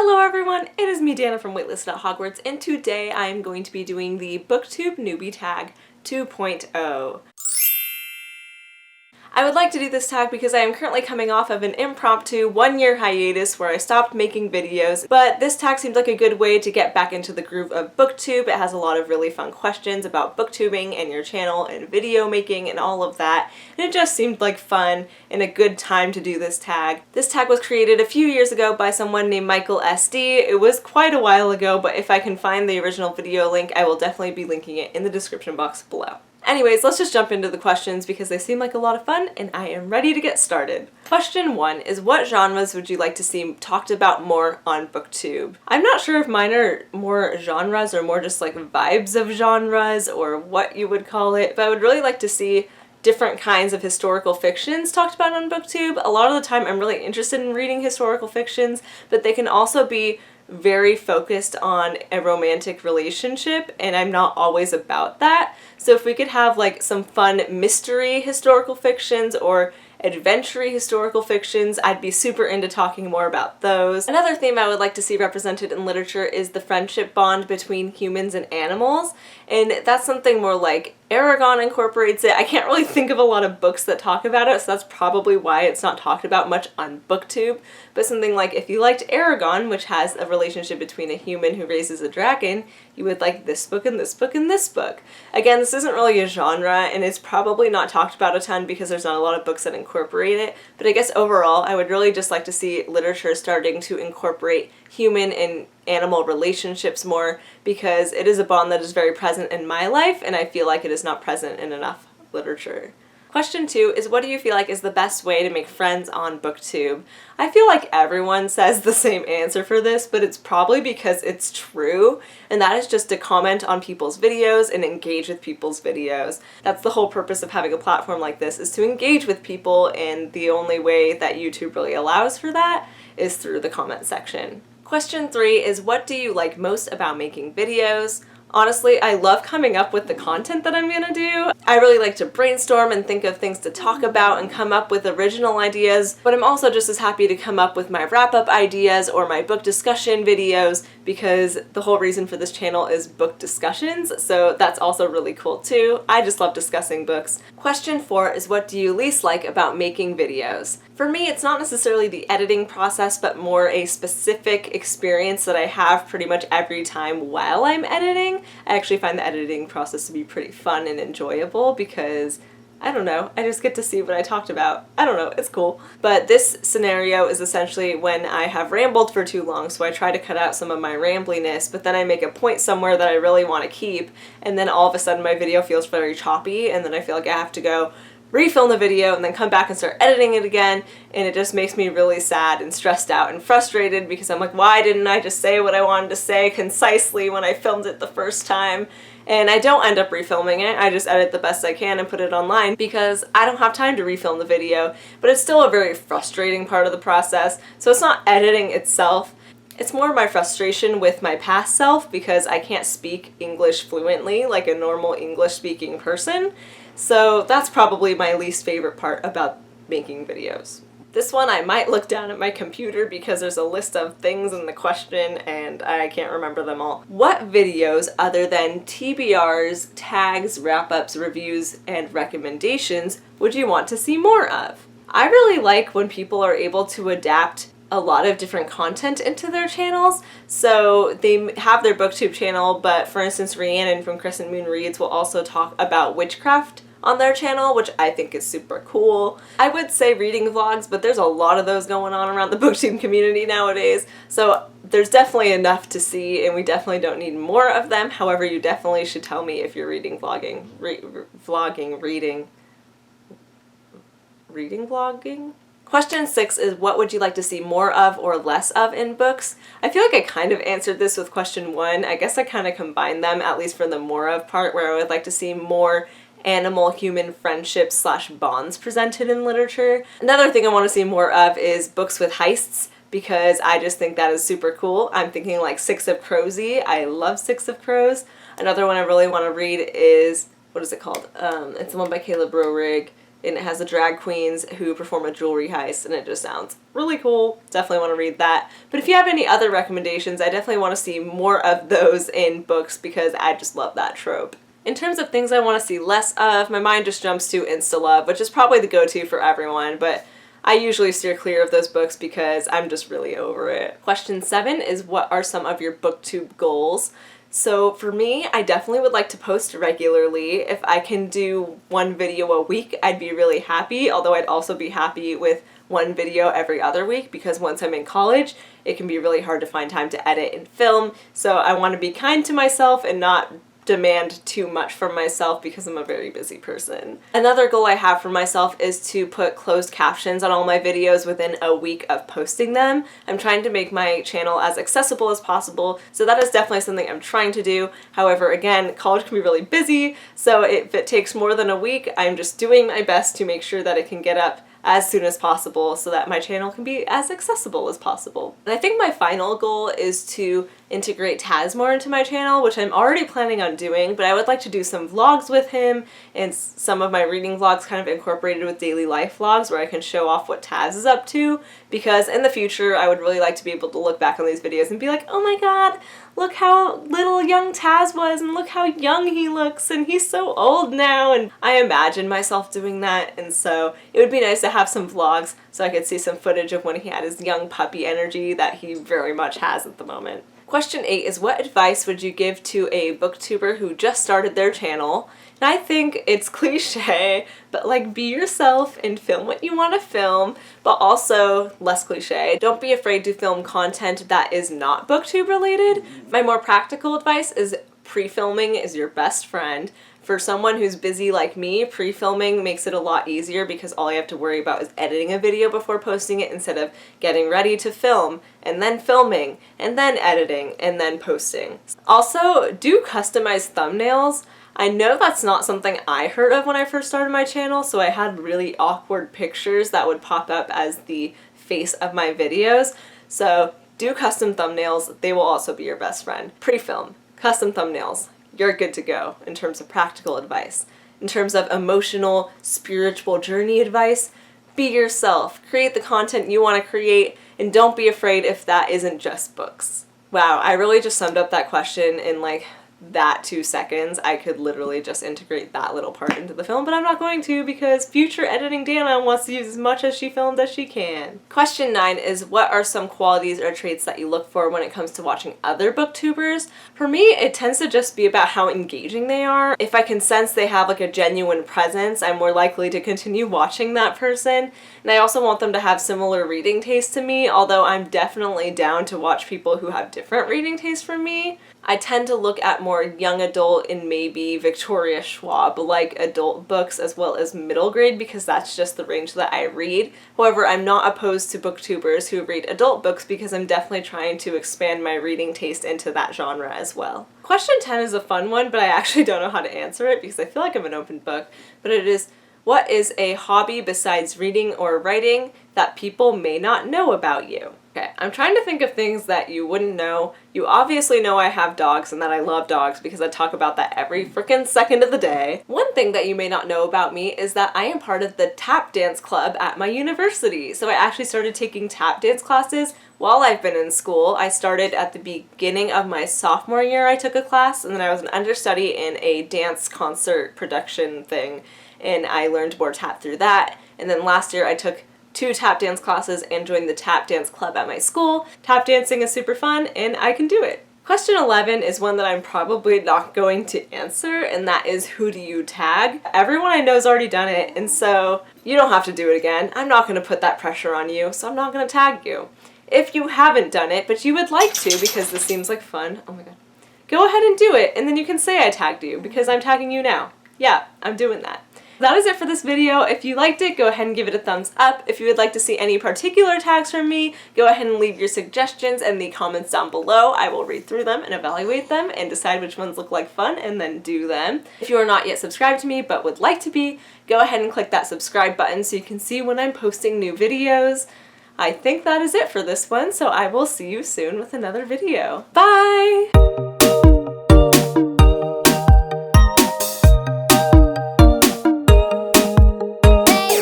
Hello everyone, it is me Dana from waitlisted.at.hogwarts, and today I am going to be doing the booktube newbie tag 2.0. I would like to do this tag because I am currently coming off of an impromptu one-year hiatus where I stopped making videos, but this tag seemed like a good way to get back into the groove of booktube. It has a lot of really fun questions about booktubing and your channel and video making and all of that, and it just seemed like fun and a good time to do this tag. This tag was created a few years ago by someone named Michael SD. It was quite a while ago, but if I can find the original video link, I will definitely be linking it in the description box below. Anyways, let's just jump into the questions because they seem like a lot of fun and I am ready to get started. Question 1 is, what genres would you like to see talked about more on booktube? I'm not sure if mine are more genres or more just like vibes of genres or what you would call it, but I would really like to see different kinds of historical fictions talked about on booktube. A lot of the time I'm really interested in reading historical fictions, but they can also be very focused on a romantic relationship, and I'm not always about that. So if we could have like some fun mystery historical fictions or adventure-y historical fictions, I'd be super into talking more about those. Another theme I would like to see represented in literature is the friendship bond between humans and animals, and that's something more like Aragon incorporates it. I can't really think of a lot of books that talk about it, so that's probably why it's not talked about much on booktube, but something like if you liked Aragon, which has a relationship between a human who raises a dragon, you would like this book and this book and this book. Again, this isn't really a genre, and it's probably not talked about a ton because there's not a lot of books that incorporate it, but I guess overall I would really just like to see literature starting to incorporate human and animal relationships more, because it is a bond that is very present in my life and I feel like it is not present in enough literature. Question 2 is, what do you feel like is the best way to make friends on booktube? I feel like everyone says the same answer for this, but it's probably because it's true, and that is just to comment on people's videos and engage with people's videos. That's the whole purpose of having a platform like this, is to engage with people, and the only way that YouTube really allows for that is through the comment section. Question 3 is, what do you like most about making videos? Honestly, I love coming up with the content that I'm gonna do. I really like to brainstorm and think of things to talk about and come up with original ideas, but I'm also just as happy to come up with my wrap-up ideas or my book discussion videos, because the whole reason for this channel is book discussions, so that's also really cool too. I just love discussing books. Question 4 is, what do you least like about making videos? For me, it's not necessarily the editing process, but more a specific experience that I have pretty much every time while I'm editing. I actually find the editing process to be pretty fun and enjoyable because, I don't know, I just get to see what I talked about. I don't know, it's cool. But this scenario is essentially when I have rambled for too long, so I try to cut out some of my rambliness, but then I make a point somewhere that I really want to keep, and then all of a sudden my video feels very choppy, and then I feel like I have to go refilm the video and then come back and start editing it again, and it just makes me really sad and stressed out and frustrated because I'm like, why didn't I just say what I wanted to say concisely when I filmed it the first time? And I don't end up refilming it, I just edit the best I can and put it online because I don't have time to refilm the video, but it's still a very frustrating part of the process. So it's not editing itself, it's more my frustration with my past self because I can't speak English fluently like a normal English speaking person. So that's probably my least favorite part about making videos. This one I might look down at my computer because there's a list of things in the question and I can't remember them all. What videos other than TBRs, tags, wrap-ups, reviews, and recommendations would you want to see more of? I really like when people are able to adapt a lot of different content into their channels. So they have their booktube channel, but for instance Rhiannon from Crescent Moon Reads will also talk about witchcraft on their channel, which I think is super cool. I would say reading vlogs, but there's a lot of those going on around the booktube community nowadays, so there's definitely enough to see and we definitely don't need more of them. However, you definitely should tell me if you're reading vlogging, reading vlogging? Question 6 is, what would you like to see more of or less of in books? I feel like I kind of answered this with question 1. I guess I kind of combined them, at least for the more of part, where I would like to see more animal-human friendships / bonds presented in literature. Another thing I want to see more of is books with heists, because I just think that is super cool. I'm thinking like Six of Crowsy. I love Six of Crows. Another one I really want to read is, what is it called? It's the one by Caleb Roehrig. and it has the drag queens who perform a jewelry heist, and it just sounds really cool. Definitely want to read that. But if you have any other recommendations, I definitely want to see more of those in books because I just love that trope. In terms of things I want to see less of, my mind just jumps to insta-love, which is probably the go-to for everyone, but I usually steer clear of those books because I'm just really over it. Question 7 is, what are some of your booktube goals? So for me, I definitely would like to post regularly. If I can do one video a week, I'd be really happy, although I'd also be happy with one video every other week because once I'm in college, it can be really hard to find time to edit and film. So I want to be kind to myself and not demand too much from myself because I'm a very busy person. Another goal I have for myself is to put closed captions on all my videos within a week of posting them. I'm trying to make my channel as accessible as possible, so that is definitely something I'm trying to do. However, again, college can be really busy, so if it takes more than a week, I'm just doing my best to make sure that it can get up as soon as possible so that my channel can be as accessible as possible. And I think my final goal is to integrate Taz more into my channel, which I'm already planning on doing, but I would like to do some vlogs with him and some of my reading vlogs kind of incorporated with daily life vlogs where I can show off what Taz is up to, because in the future I would really like to be able to look back on these videos and be like, oh my god, look how little young Taz was and look how young he looks and he's so old now, and I imagine myself doing that, and so it would be nice to have some vlogs so I could see some footage of when he had his young puppy energy that he very much has at the moment. Question 8 is, what advice would you give to a booktuber who just started their channel? And I think it's cliche, but like, be yourself and film what you want to film, but also less cliche. Don't be afraid to film content that is not booktube related. My more practical advice is pre-filming is your best friend. For someone who's busy like me, pre-filming makes it a lot easier because all you have to worry about is editing a video before posting it instead of getting ready to film and then filming and then editing and then posting. Also, do customized thumbnails. I know that's not something I heard of when I first started my channel, so I had really awkward pictures that would pop up as the face of my videos. So do custom thumbnails, they will also be your best friend. Pre-film, custom thumbnails. You're good to go in terms of practical advice. In terms of emotional, spiritual journey advice, be yourself. Create the content you want to create, and don't be afraid if that isn't just books. Wow, I really just summed up that question in like that 2 seconds. I could literally just integrate that little part into the film, but I'm not going to because future editing Dana wants to use as much as she filmed as she can. Question 9 is, what are some qualities or traits that you look for when it comes to watching other booktubers? For me, it tends to just be about how engaging they are. If I can sense they have like a genuine presence, I'm more likely to continue watching that person. And I also want them to have similar reading taste to me, although I'm definitely down to watch people who have different reading tastes from me. I tend to look at more young adult and maybe Victoria Schwab like adult books as well as middle grade because that's just the range that I read. However, I'm not opposed to booktubers who read adult books because I'm definitely trying to expand my reading taste into that genre as well. Question 10 is a fun one, but I actually don't know how to answer it because I feel like I'm an open book, but it is, what is a hobby besides reading or writing that people may not know about you? Okay, I'm trying to think of things that you wouldn't know. You obviously know I have dogs and that I love dogs because I talk about that every freaking second of the day. One thing that you may not know about me is that I am part of the tap dance club at my university. So I actually started taking tap dance classes while I've been in school. I started at the beginning of my sophomore year. I took a class, and then I was an understudy in a dance concert production thing, and I learned more tap through that. And then last year I took 2 tap dance classes and joined the tap dance club at my school. Tap dancing is super fun and I can do it. Question 11 is one that I'm probably not going to answer, and that is, who do you tag? Everyone I know has already done it, and so you don't have to do it again. I'm not going to put that pressure on you, so I'm not going to tag you. If you haven't done it, but you would like to because this seems like fun, oh my god, go ahead and do it, and then you can say I tagged you because I'm tagging you now. Yeah, I'm doing that. That is it for this video. If you liked it, go ahead and give it a thumbs up. If you would like to see any particular tags from me, go ahead and leave your suggestions in the comments down below. I will read through them and evaluate them and decide which ones look like fun and then do them. If you are not yet subscribed to me but would like to be, go ahead and click that subscribe button so you can see when I'm posting new videos. I think that is it for this one, so I will see you soon with another video. Bye!